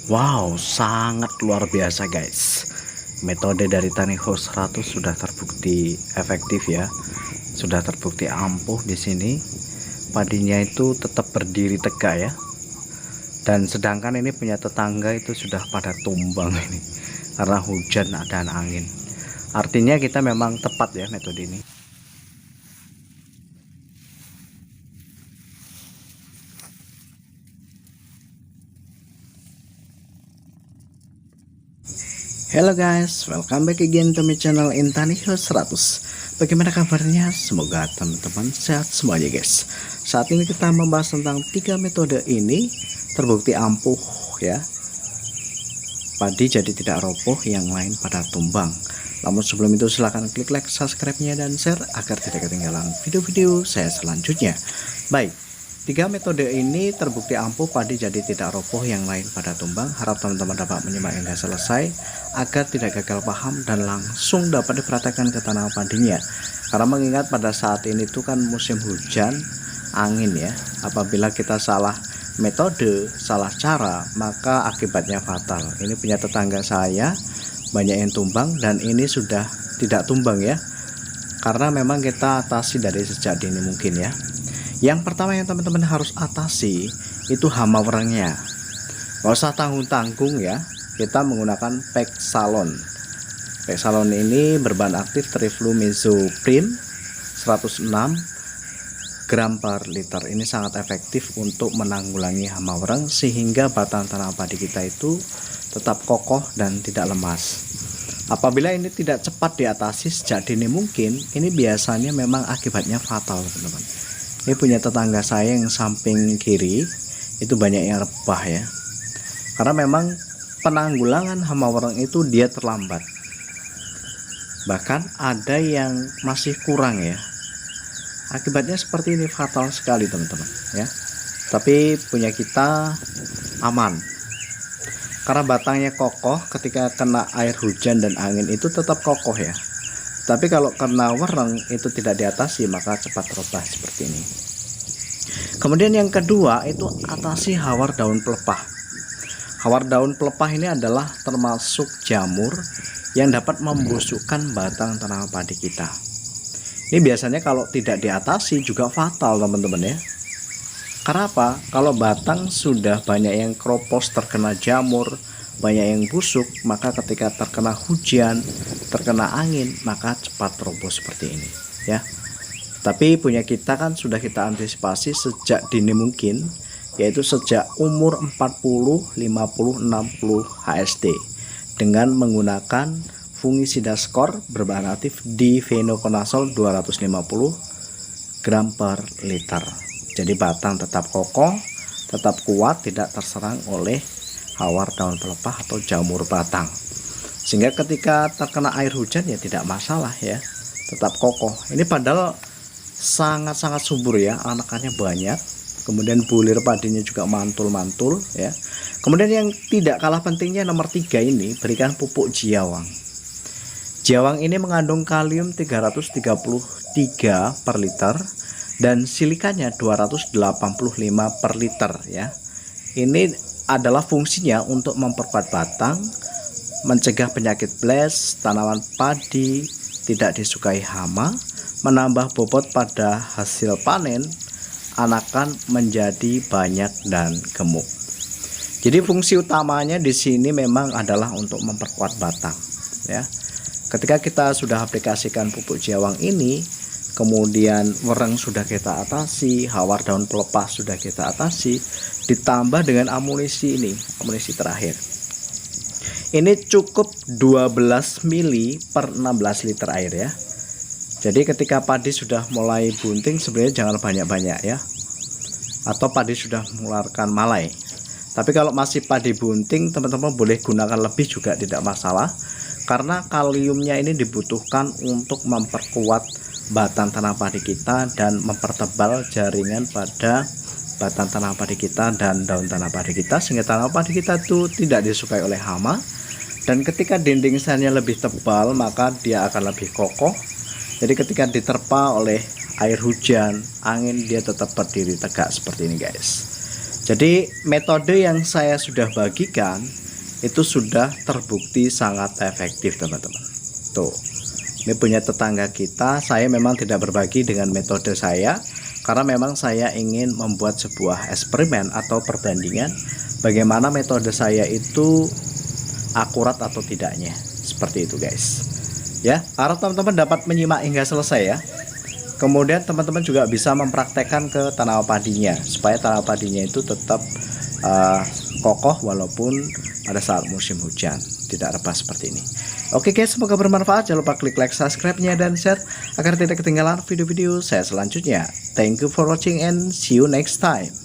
Wow, sangat luar biasa guys. Metode dari Taniho 100 sudah terbukti efektif ya. Sudah terbukti ampuh di sini. Padinya itu tetap berdiri tegak ya. Dan sedangkan ini punya tetangga itu sudah pada tumbang ini karena hujan dan angin. Artinya kita memang tepat ya metode ini. Hello guys, welcome back again to my channel Intaniho 100. Bagaimana kabarnya? Semoga teman-teman sehat semuanya guys. Saat ini kita membahas tentang 3 metode ini terbukti ampuh ya. Padi jadi tidak roboh, yang lain pada tumbang. Namun sebelum itu silahkan klik like, subscribe-nya dan share agar tidak ketinggalan video-video saya selanjutnya. Baik, 3 metode ini terbukti ampuh, padi jadi tidak roboh, yang lain pada tumbang. Harap teman-teman dapat menyimak hingga selesai agar tidak gagal paham dan langsung dapat dipraktekkan ke tanah padinya. Karena mengingat pada saat ini tuh kan musim hujan, angin ya. Apabila kita salah metode, salah cara, maka akibatnya fatal. Ini punya tetangga saya banyak yang tumbang dan ini sudah tidak tumbang ya. Karena memang kita atasi dari sejak dini mungkin ya. Yang pertama yang teman-teman harus atasi itu hama werengnya. Gak usah tanggung-tanggung ya. Kita menggunakan Pexalon. Pexalon ini berbahan aktif triflumethoprene 106 gram per liter. Ini sangat efektif untuk menanggulangi hama wereng sehingga batang tanah padi kita itu tetap kokoh dan tidak lemas. Apabila ini tidak cepat diatasi sejak dini mungkin, ini biasanya memang akibatnya fatal teman-teman. Ini punya tetangga saya yang samping kiri itu banyak yang rebah ya. Karena memang penanggulangan hama wereng itu dia terlambat. Bahkan ada yang masih kurang ya. Akibatnya seperti ini, fatal sekali teman-teman ya. Tapi punya kita aman. Karena batangnya kokoh, ketika kena air hujan dan angin itu tetap kokoh ya. Tapi kalau kena wereng itu tidak diatasi, maka cepat robah seperti ini. Kemudian yang kedua itu atasi hawar daun pelepah. Hawar daun pelepah ini adalah termasuk jamur yang dapat membusukkan batang tanaman padi kita. Ini biasanya kalau tidak diatasi juga fatal teman-teman ya. Karena apa? Kalau batang sudah banyak yang kropos, terkena jamur, banyak yang busuk, maka ketika terkena hujan, terkena angin, maka cepat roboh seperti ini ya. Tapi punya kita kan sudah kita antisipasi sejak dini mungkin, yaitu sejak umur 40, 50, 60 HSD dengan menggunakan fungisida skor berbahan aktif difenoconazole 250 gram per liter. Jadi batang tetap kokoh, tetap kuat, tidak terserang oleh hawar daun pelepah atau jamur batang. Sehingga ketika terkena air hujan ya tidak masalah ya, tetap kokoh. Ini padahal sangat-sangat subur ya, anakannya banyak. Kemudian bulir padinya juga mantul-mantul ya. Kemudian yang tidak kalah pentingnya nomor 3 ini, berikan pupuk jiawang. Jiawang ini mengandung kalium 333 per liter dan silikanya 285 per liter ya. Ini adalah fungsinya untuk memperkuat batang, mencegah penyakit bles, tanaman padi tidak disukai hama, menambah bobot pada hasil panen, anakan menjadi banyak dan gemuk. Jadi fungsi utamanya di sini memang adalah untuk memperkuat batang ya. Ketika kita sudah aplikasikan pupuk jiawang ini, kemudian wereng sudah kita atasi, hawar daun pelepah sudah kita atasi, ditambah dengan amunisi ini, amunisi terakhir. Ini cukup 12 mili per 16 liter air ya. Jadi ketika padi sudah mulai bunting sebenarnya jangan banyak-banyak ya. Atau padi sudah mengeluarkan malai. Tapi kalau masih padi bunting, teman-teman boleh gunakan lebih juga tidak masalah. Karena kaliumnya ini dibutuhkan untuk memperkuat batang tanah padi kita dan mempertebal jaringan pada batang tanah padi kita dan daun tanah padi kita, sehingga tanah padi kita itu tidak disukai oleh hama. Dan ketika dinding selnya lebih tebal, maka dia akan lebih kokoh. Jadi ketika diterpa oleh air hujan, angin, dia tetap berdiri tegak seperti ini guys. Jadi metode yang saya sudah bagikan itu sudah terbukti sangat efektif teman-teman. Tuh, ini punya tetangga kita. Saya memang tidak berbagi dengan metode saya karena memang saya ingin membuat sebuah eksperimen atau perbandingan bagaimana metode saya itu akurat atau tidaknya. Seperti itu guys. Ya, harap teman-teman dapat menyimak hingga selesai ya. Kemudian teman-teman juga bisa mempraktekkan ke tanaman padinya supaya tanaman padinya itu tetap kokoh walaupun pada saat musim hujan tidak rebah seperti ini. Oke guys, semoga bermanfaat. Jangan lupa klik like, subscribe-nya dan share agar tidak ketinggalan video-video saya selanjutnya. Thank you for watching and see you next time.